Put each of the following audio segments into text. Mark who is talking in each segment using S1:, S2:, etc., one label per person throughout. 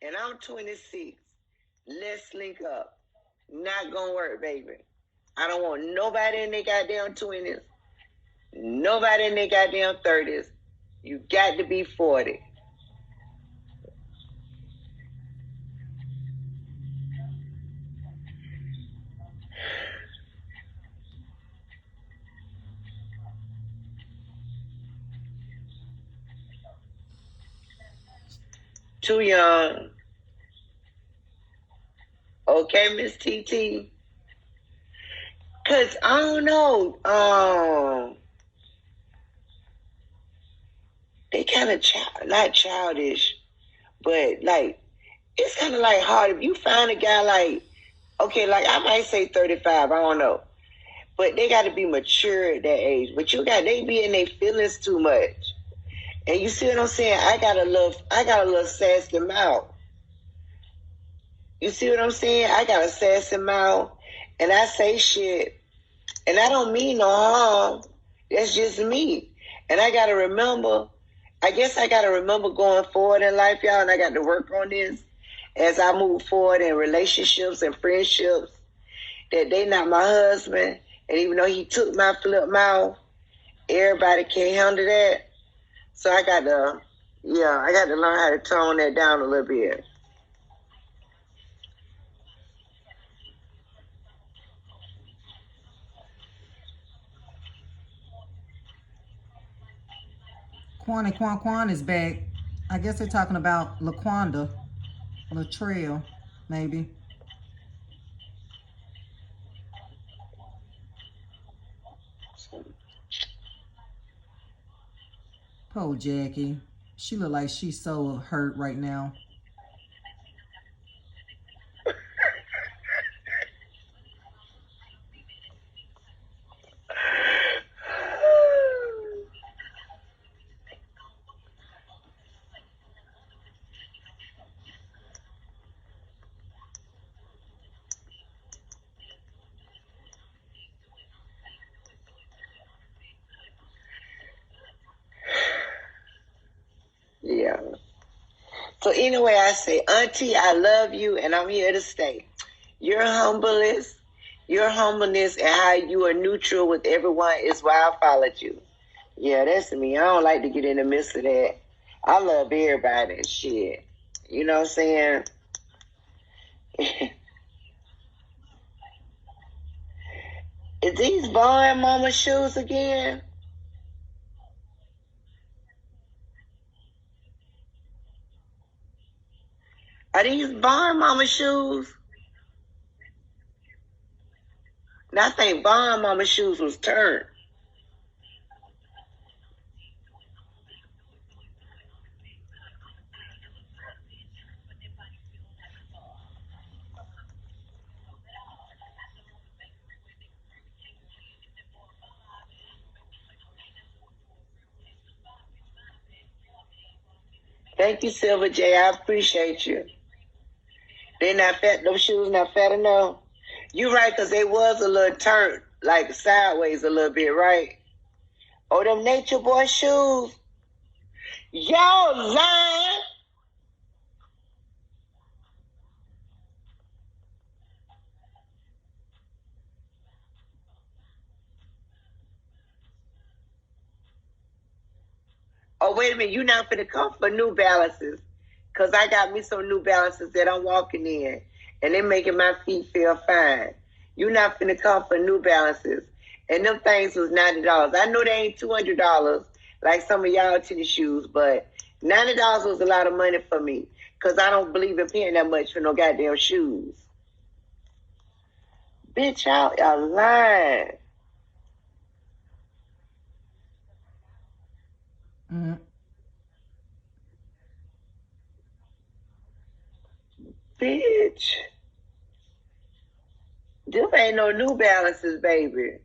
S1: and I'm 26. Let's link up. Not gonna work, baby. I don't want nobody in their goddamn 20s. Nobody in their goddamn 30s. You got to be 40. Too young. Okay, Miss TT. Cause I don't know. They kind of not childish, but like it's kind of like hard if you find a guy like, okay, like I might say 35. I don't know, but they got to be mature at that age. But they be in their feelings too much. And you see what I'm saying? I got a little sassy mouth. You see what I'm saying? I got a sassy mouth, and I say shit, and I don't mean no harm. That's just me. And I gotta remember. I guess I gotta remember going forward in life, y'all, and I got to work on this as I move forward in relationships and friendships. That they not my husband, and even though he took my flip mouth, everybody can't handle that. So I got to learn how to tone that down a little bit.
S2: Quan is back. I guess they're talking about Laquanda, Latrell, maybe. Poor Jackie. She look like she's so hurt right now.
S1: Yeah. So anyway, I say, Auntie, I love you, and I'm here to stay. Your humbleness, and how you are neutral with everyone is why I followed you. Yeah, that's me. I don't like to get in the midst of that. I love everybody and shit. You know what I'm saying? Is these Vaughn Mama shoes again? Are these Vaughn Mama shoes? And I think Vaughn Mama shoes was turned. Thank you, Silver J. I appreciate you. They not fat. Those shoes not fat enough. You right, because they was a little turned, like sideways a little bit, right? Oh, them Nature Boy shoes. Y'all lying. Oh, wait a minute. You not finna come for New Balances. Because I got me some New Balances that I'm walking in. And they making my feet feel fine. You not finna come for New Balances. And them things was $90. I know they ain't $200 like some of y'all tennis shoes, but $90 was a lot of money for me. Because I don't believe in paying that much for no goddamn shoes. Bitch, y'all lying.
S2: Mm.
S1: Bitch. This ain't no New Balances, baby.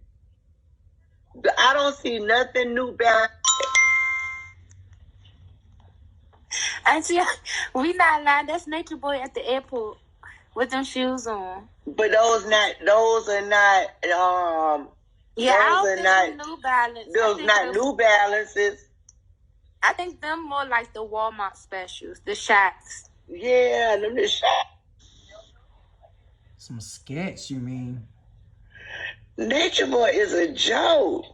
S1: I don't see nothing New Balance.
S3: Auntie, we not lying. That's Nature Boy at the airport with them shoes on.
S1: But those are not.
S3: Yeah, I
S1: Those
S3: don't
S1: are
S3: think
S1: not.
S3: New Balance.
S1: Those not New Balances.
S3: I think them more like the Walmart specials, the shots.
S1: Yeah, them the shot.
S2: Some sketch, you mean?
S1: Nature Boy is a joke.